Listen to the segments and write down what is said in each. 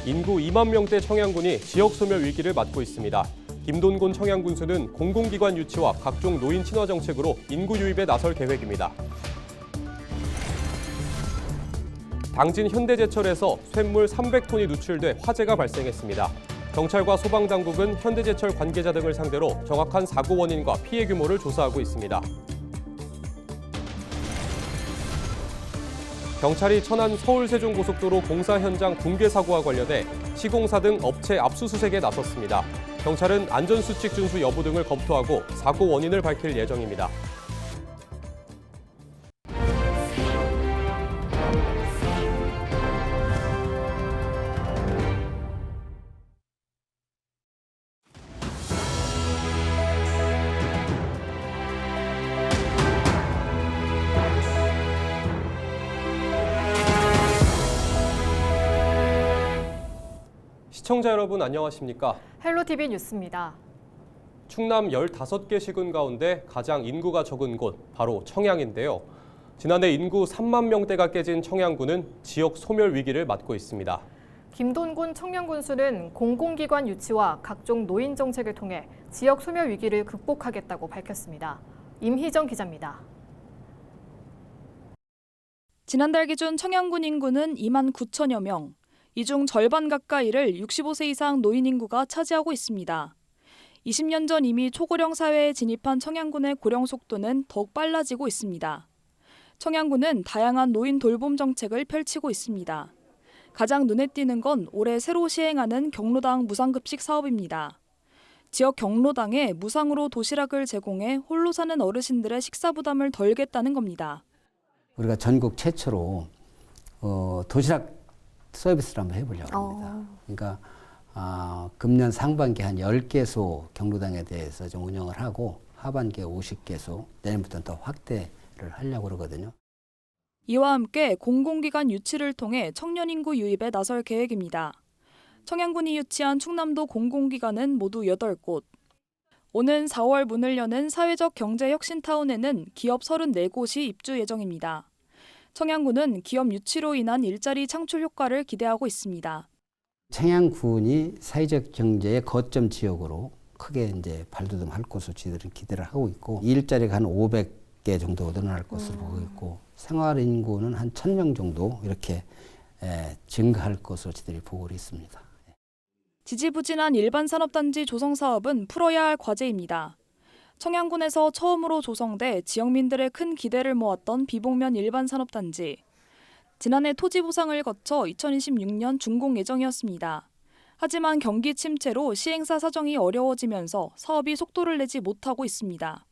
인구 2만 명대 청양군이 지역 소멸 위기를 맞고 있습니다. 김돈곤 청양군수는 공공기관 유치와 각종 노인 친화 정책으로 인구 유입에 나설 계획입니다. 당진 현대제철에서 쇳물 300톤이 누출돼 화재가 발생했습니다. 경찰과 소방당국은 현대제철 관계자 등을 상대로 정확한 사고 원인과 피해 규모를 조사하고 있습니다. 경찰이 천안 서울-세종고속도로 공사 현장 붕괴 사고와 관련해 시공사 등 업체 압수수색에 나섰습니다. 경찰은 안전수칙 준수 여부 등을 검토하고 사고 원인을 밝힐 예정입니다. 시청자 여러분 안녕하십니까? 헬로티비 뉴스입니다. 충남 15개 시군 가운데 가장 인구가 적은 곳 바로 청양인데요. 지난해 인구 3만 명대가 깨진 청양군은 지역 소멸 위기를 맞고 있습니다. 김돈곤 청양군수는 공공기관 유치와 각종 노인 정책을 통해 지역 소멸 위기를 극복하겠다고 밝혔습니다. 임희정 기자입니다. 지난달 기준 청양군 인구는 2만 9천여 명. 이 중 절반 가까이를 65세 이상 노인 인구가 차지하고 있습니다. 20년 전 이미 초고령 사회에 진입한 청양군의 고령 속도는 더욱 빨라지고 있습니다. 청양군은 다양한 노인 돌봄 정책을 펼치고 있습니다. 가장 눈에 띄는 건 올해 새로 시행하는 경로당 무상급식 사업입니다. 지역 경로당에 무상으로 도시락을 제공해 홀로 사는 어르신들의 식사 부담을 덜겠다는 겁니다. 우리가 전국 최초로 도시락 서비스를 한번 해보려고 합니다. 그러니까 금년 상반기 한 10개소 경로당에 대해서 좀 운영을 하고 하반기에 50개소, 내년부터는 더 확대를 하려고 그러거든요. 이와 함께 공공기관 유치를 통해 청년 인구 유입에 나설 계획입니다. 청양군이 유치한 충남도 공공기관은 모두 8곳. 오는 4월 문을 여는 사회적 경제혁신타운에는 기업 34곳이 입주 예정입니다. 청양군은 기업 유치로 인한 일자리 창출 효과를 기대하고 있습니다. 청양군이 사회적 경제의 거점 지역으로 크게 이제 발돋움할 것으로 저희들은 기대를 하고 있고, 일자리가 한 500개 정도 늘어날 것으로 보고 있고, 생활 인구는 한 1,000명 정도 이렇게 증가할 것으로 저희들이 보고 있습니다. 지지부진한 일반 산업단지 조성 사업은 풀어야 할 과제입니다. 청양군에서 처음으로 조성돼 지역민들의 큰 기대를 모았던 비봉면 일반 산업단지. 지난해 토지 보상을 거쳐 2026년 준공 예정이었습니다. 하지만 경기 침체로 시행사 사정이 어려워지면서 사업이 속도를 내지 못하고 있습니다.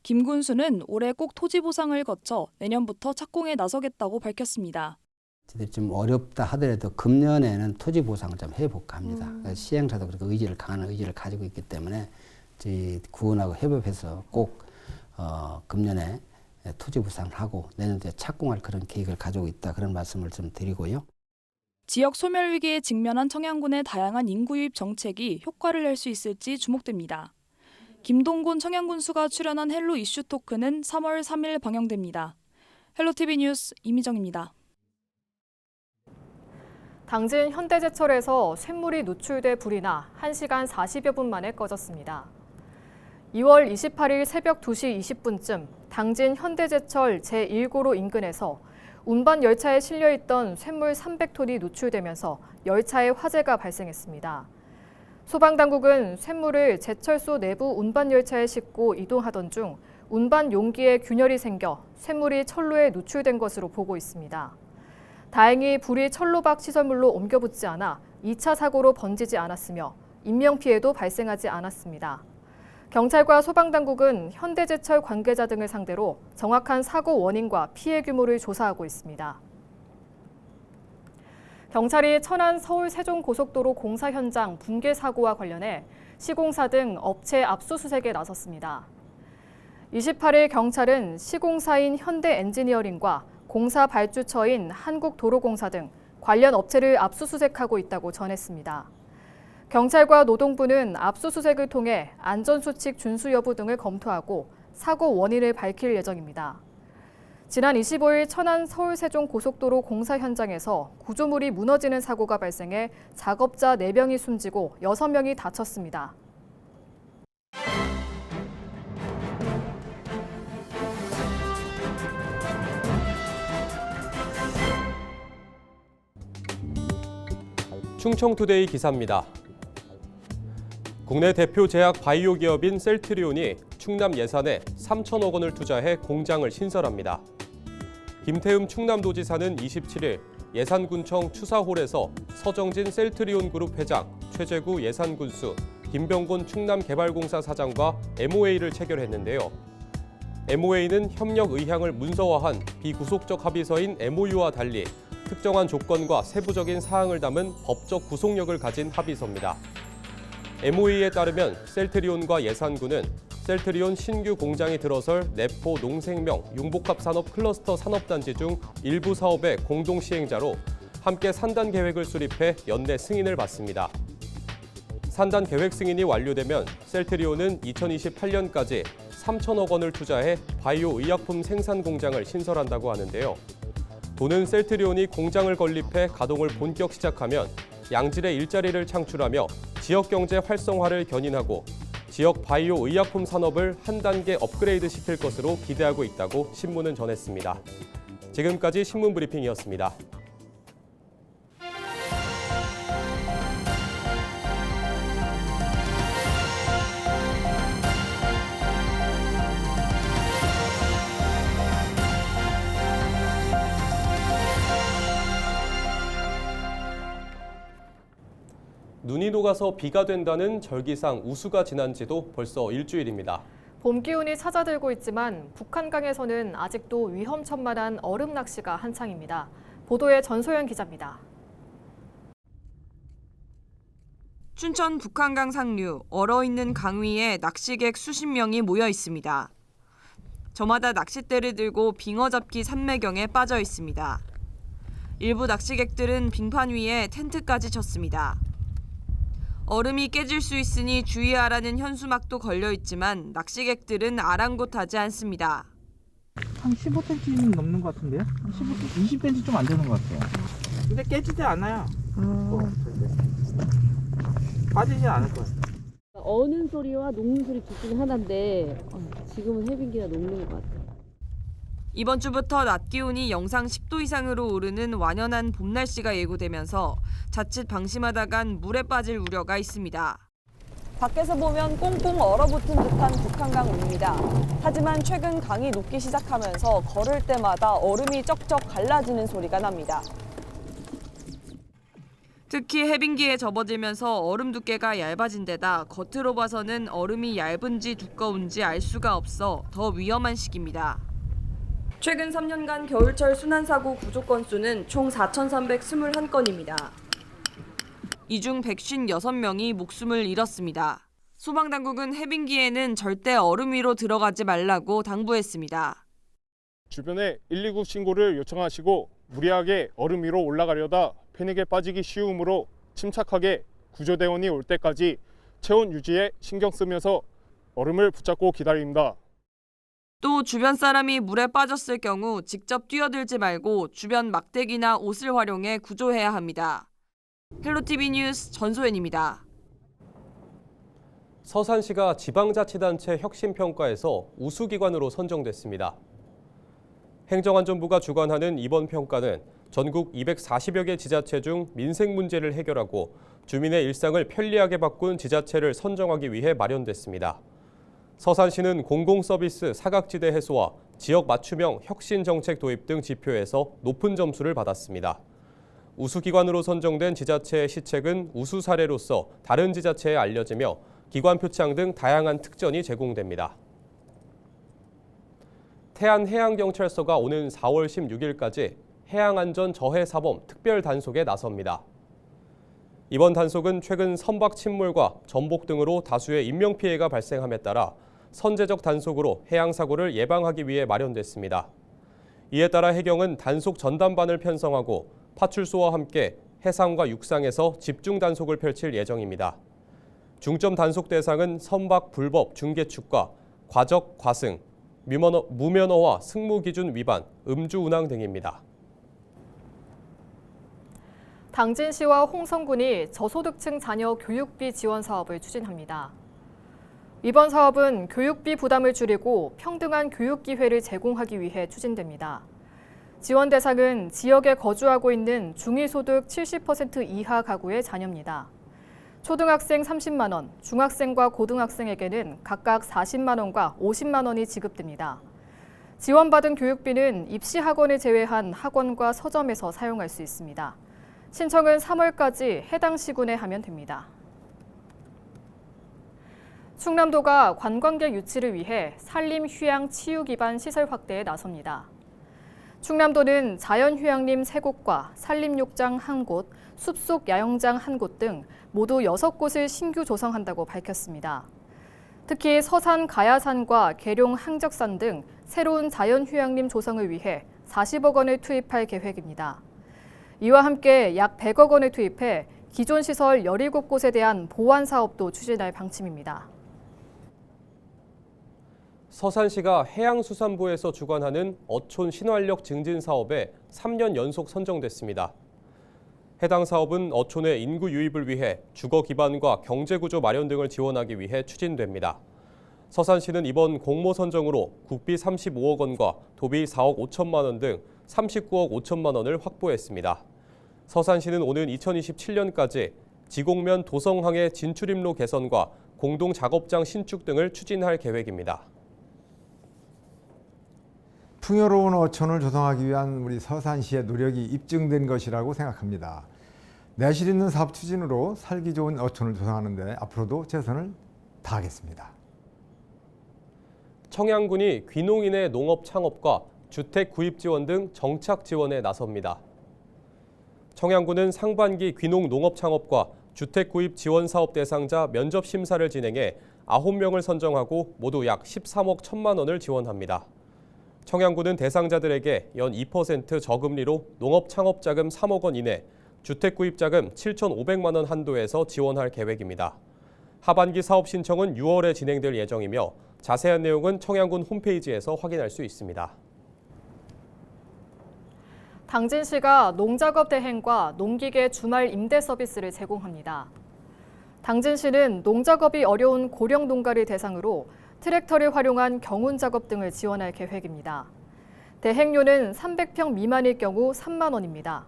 김 군수는 올해 꼭 토지 보상을 거쳐 내년부터 착공에 나서겠다고 밝혔습니다. 저희들이 좀 어렵다 하더라도 금년에는 토지 보상을 좀 해볼까 합니다. 시행사도 그렇게 강한 의지를 가지고 있기 때문에 저희 구원하고 협업해서 꼭 금년에 토지 보상을 하고 내년도에 착공할 그런 계획을 가지고 있다, 그런 말씀을 좀 드리고요. 지역 소멸 위기에 직면한 청양군의 다양한 인구 유입 정책이 효과를 낼 수 있을지 주목됩니다. 김동곤 청양군수가 출연한 헬로 이슈 토크는 3월 3일 방영됩니다. 헬로티비 뉴스 임희정입니다. 당진 현대제철에서 쇳물이 누출돼 불이 나 1시간 40여 분 만에 꺼졌습니다. 2월 28일 새벽 2시 20분쯤 당진 현대제철 제1고로 인근에서 운반 열차에 실려있던 쇳물 300톤이 누출되면서 열차에 화재가 발생했습니다. 소방당국은 쇳물을 제철소 내부 운반 열차에 싣고 이동하던 중 운반 용기에 균열이 생겨 쇳물이 철로에 누출된 것으로 보고 있습니다. 다행히 불이 철로 밖 시설물로 옮겨붙지 않아 2차 사고로 번지지 않았으며 인명피해도 발생하지 않았습니다. 경찰과 소방당국은 현대제철 관계자 등을 상대로 정확한 사고 원인과 피해 규모를 조사하고 있습니다. 경찰이 천안 서울-세종고속도로 공사 현장 붕괴 사고와 관련해 시공사 등 업체 압수수색에 나섰습니다. 28일 경찰은 시공사인 현대엔지니어링과 공사 발주처인 한국도로공사 등 관련 업체를 압수수색하고 있다고 전했습니다. 경찰과 노동부는 압수수색을 통해 안전수칙 준수 여부 등을 검토하고 사고 원인을 밝힐 예정입니다. 지난 25일 천안 서울-세종 고속도로 공사 현장에서 구조물이 무너지는 사고가 발생해 작업자 4명이 숨지고 6명이 다쳤습니다. 충청투데이 기사입니다. 국내 대표 제약 바이오 기업인 셀트리온이 충남 예산에 3천억 원을 투자해 공장을 신설합니다. 김태흠 충남도지사는 27일 예산군청 추사홀에서 서정진 셀트리온 그룹 회장, 최재구 예산군수, 김병곤 충남개발공사 사장과 MOA를 체결했는데요. MOA는 협력 의향을 문서화한 비구속적 합의서인 MOU와 달리 특정한 조건과 세부적인 사항을 담은 법적 구속력을 가진 합의서입니다. MOA에 따르면 셀트리온과 예산군은 셀트리온 신규 공장이 들어설 내포 농생명 융복합 산업 클러스터 산업단지 중 일부 사업의 공동 시행자로 함께 산단 계획을 수립해 연내 승인을 받습니다. 산단 계획 승인이 완료되면 셀트리온은 2028년까지 3천억 원을 투자해 바이오 의약품 생산 공장을 신설한다고 하는데요. 도는 셀트리온이 공장을 건립해 가동을 본격 시작하면 양질의 일자리를 창출하며 지역 경제 활성화를 견인하고 지역 바이오 의약품 산업을 한 단계 업그레이드 시킬 것으로 기대하고 있다고 신문은 전했습니다. 지금까지 신문 브리핑이었습니다. 눈이 녹아서 비가 된다는 절기상 우수가 지난 지도 벌써 일주일입니다. 봄 기운이 찾아들고 있지만 북한강에서는 아직도 위험천만한 얼음 낚시가 한창입니다. 보도에 전소연 기자입니다. 춘천 북한강 상류 얼어있는 강 위에 낚시객 수십 명이 모여 있습니다. 저마다 낚싯대를 들고 빙어 잡기 산매경에 빠져 있습니다. 일부 낚시객들은 빙판 위에 텐트까지 쳤습니다. 얼음이 깨질 수 있으니 주의하라는 현수막도 걸려 있지만 낚시객들은 아랑곳하지 않습니다. 한 15cm는 넘는 것 같은데요? 20cm 좀 안 되는 것 같아요. 근데 깨지지 않아요. 빠지지 않을 거예요. 어는 소리와 녹는 소리 둘 중에 하나인데 지금은 해빙기가 녹는 것 같아요. 이번 주부터 낮 기온이 영상 10도 이상으로 오르는 완연한 봄 날씨가 예고되면서 자칫 방심하다간 물에 빠질 우려가 있습니다. 밖에서 보면 꽁꽁 얼어붙은 듯한 북한강입니다. 하지만 최근 강이 녹기 시작하면서 걸을 때마다 얼음이 쩍쩍 갈라지는 소리가 납니다. 특히 해빙기에 접어들면서 얼음 두께가 얇아진 데다 겉으로 봐서는 얼음이 얇은지 두꺼운지 알 수가 없어 더 위험한 시기입니다. 최근 3년간 겨울철 순환사고 구조 건수는 총 4,321건입니다. 이 중 156명이 목숨을 잃었습니다. 소방당국은 해빙기에는 절대 얼음 위로 들어가지 말라고 당부했습니다. 주변에 119 신고를 요청하시고 무리하게 얼음 위로 올라가려다 패닉에 빠지기 쉬우므로 침착하게 구조대원이 올 때까지 체온 유지에 신경 쓰면서 얼음을 붙잡고 기다립니다. 또 주변 사람이 물에 빠졌을 경우 직접 뛰어들지 말고 주변 막대기나 옷을 활용해 구조해야 합니다. 헬로티비 뉴스 전소연입니다. 서산시가 지방자치단체 혁신평가에서 우수기관으로 선정됐습니다. 행정안전부가 주관하는 이번 평가는 전국 240여 개 지자체 중 민생 문제를 해결하고 주민의 일상을 편리하게 바꾼 지자체를 선정하기 위해 마련됐습니다. 서산시는 공공서비스 사각지대 해소와 지역 맞춤형 혁신정책 도입 등 지표에서 높은 점수를 받았습니다. 우수기관으로 선정된 지자체의 시책은 우수 사례로서 다른 지자체에 알려지며 기관 표창 등 다양한 특전이 제공됩니다. 태안해양경찰서가 오는 4월 16일까지 해양안전 저해사범 특별단속에 나섭니다. 이번 단속은 최근 선박 침몰과 전복 등으로 다수의 인명피해가 발생함에 따라 선제적 단속으로 해양사고를 예방하기 위해 마련됐습니다. 이에 따라 해경은 단속 전담반을 편성하고 파출소와 함께 해상과 육상에서 집중 단속을 펼칠 예정입니다. 중점 단속 대상은 선박 불법 중개축과 과적, 과승, 무면허와 승무기준 위반, 음주 운항 등입니다. 당진시와 홍성군이 저소득층 자녀 교육비 지원 사업을 추진합니다. 이번 사업은 교육비 부담을 줄이고 평등한 교육 기회를 제공하기 위해 추진됩니다. 지원 대상은 지역에 거주하고 있는 중위소득 70% 이하 가구의 자녀입니다. 초등학생 30만 원, 중학생과 고등학생에게는 각각 40만 원과 50만 원이 지급됩니다. 지원받은 교육비는 입시 학원을 제외한 학원과 서점에서 사용할 수 있습니다. 신청은 3월까지 해당 시군에 하면 됩니다. 충남도가 관광객 유치를 위해 산림 휴양 치유 기반 시설 확대에 나섭니다. 충남도는 자연휴양림 3곳과 산림욕장 1곳, 숲속 야영장 1곳 등 모두 6곳을 신규 조성한다고 밝혔습니다. 특히 서산 가야산과 계룡 항적산 등 새로운 자연휴양림 조성을 위해 40억 원을 투입할 계획입니다. 이와 함께 약 100억 원을 투입해 기존 시설 17곳에 대한 보완 사업도 추진할 방침입니다. 서산시가 해양수산부에서 주관하는 어촌 신활력 증진 사업에 3년 연속 선정됐습니다. 해당 사업은 어촌의 인구 유입을 위해 주거 기반과 경제 구조 마련 등을 지원하기 위해 추진됩니다. 서산시는 이번 공모 선정으로 국비 35억 원과 도비 4억 5천만 원 등 39억 5천만 원을 확보했습니다. 서산시는 오는 2027년까지 지곡면 도성항의 진출입로 개선과 공동 작업장 신축 등을 추진할 계획입니다. 풍요로운 어촌을 조성하기 위한 우리 서산시의 노력이 입증된 것이라고 생각합니다. 내실 있는 사업 추진으로 살기 좋은 어촌을 조성하는 데 앞으로도 최선을 다하겠습니다. 청양군이 귀농인의 농업 창업과 주택 구입 지원 등 정착 지원에 나섭니다. 청양군은 상반기 귀농 농업 창업과 주택 구입 지원 사업 대상자 면접 심사를 진행해 9명을 선정하고 모두 약 13억 1천만 원을 지원합니다. 청양군은 대상자들에게 연 2% 저금리로 농업 창업 자금 3억 원 이내, 주택 구입 자금 7,500만 원 한도에서 지원할 계획입니다. 하반기 사업 신청은 6월에 진행될 예정이며 자세한 내용은 청양군 홈페이지에서 확인할 수 있습니다. 당진시가 농작업 대행과 농기계 주말 임대 서비스를 제공합니다. 당진시는 농작업이 어려운 고령 농가를 대상으로 트랙터를 활용한 경운 작업 등을 지원할 계획입니다. 대행료는 300평 미만일 경우 3만 원입니다.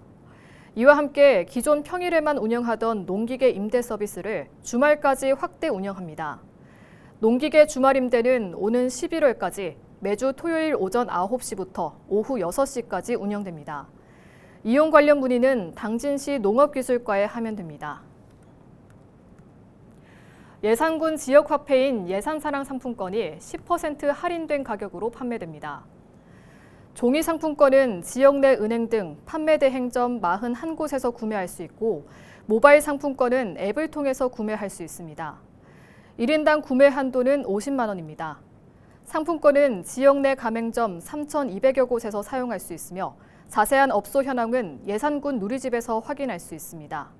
이와 함께 기존 평일에만 운영하던 농기계 임대 서비스를 주말까지 확대 운영합니다. 농기계 주말 임대는 오는 11월까지 매주 토요일 오전 9시부터 오후 6시까지 운영됩니다. 이용 관련 문의는 당진시 농업기술과에 하면 됩니다. 예산군 지역화폐인 예산사랑 상품권이 10% 할인된 가격으로 판매됩니다. 종이 상품권은 지역 내 은행 등 판매 대행점 41곳에서 구매할 수 있고 모바일 상품권은 앱을 통해서 구매할 수 있습니다. 1인당 구매 한도는 50만 원입니다. 상품권은 지역 내 가맹점 3,200여 곳에서 사용할 수 있으며 자세한 업소 현황은 예산군 누리집에서 확인할 수 있습니다.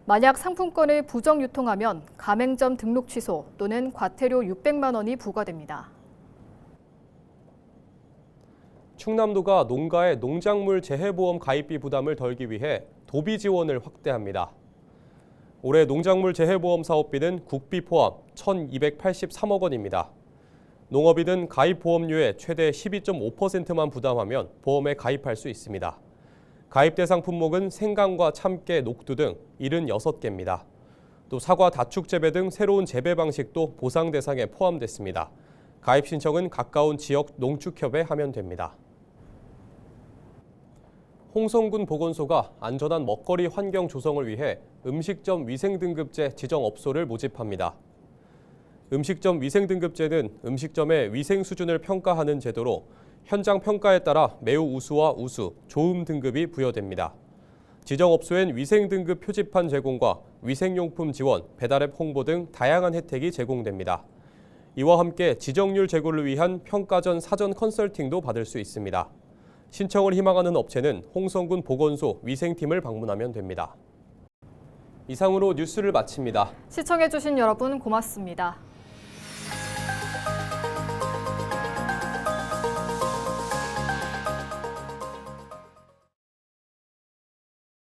만약 상품권을 부정 유통하면 가맹점 등록 취소 또는 과태료 600만 원이 부과됩니다. 충남도가 농가의 농작물 재해보험 가입비 부담을 덜기 위해 도비 지원을 확대합니다. 올해 농작물 재해보험 사업비는 국비 포함 1,283억 원입니다. 농업인은 가입 보험료의 최대 12.5%만 부담하면 보험에 가입할 수 있습니다. 가입 대상 품목은 생강과 참깨, 녹두 등 76개입니다. 또 사과 다축 재배 등 새로운 재배 방식도 보상 대상에 포함됐습니다. 가입 신청은 가까운 지역 농축협에 하면 됩니다. 홍성군 보건소가 안전한 먹거리 환경 조성을 위해 음식점 위생등급제 지정업소를 모집합니다. 음식점 위생등급제는 음식점의 위생 수준을 평가하는 제도로 현장 평가에 따라 매우 우수와 우수, 좋음 등급이 부여됩니다. 지정업소엔 위생등급 표지판 제공과 위생용품 지원, 배달앱 홍보 등 다양한 혜택이 제공됩니다. 이와 함께 지정률 제고를 위한 평가 전 사전 컨설팅도 받을 수 있습니다. 신청을 희망하는 업체는 홍성군 보건소 위생팀을 방문하면 됩니다. 이상으로 뉴스를 마칩니다. 시청해주신 여러분 고맙습니다.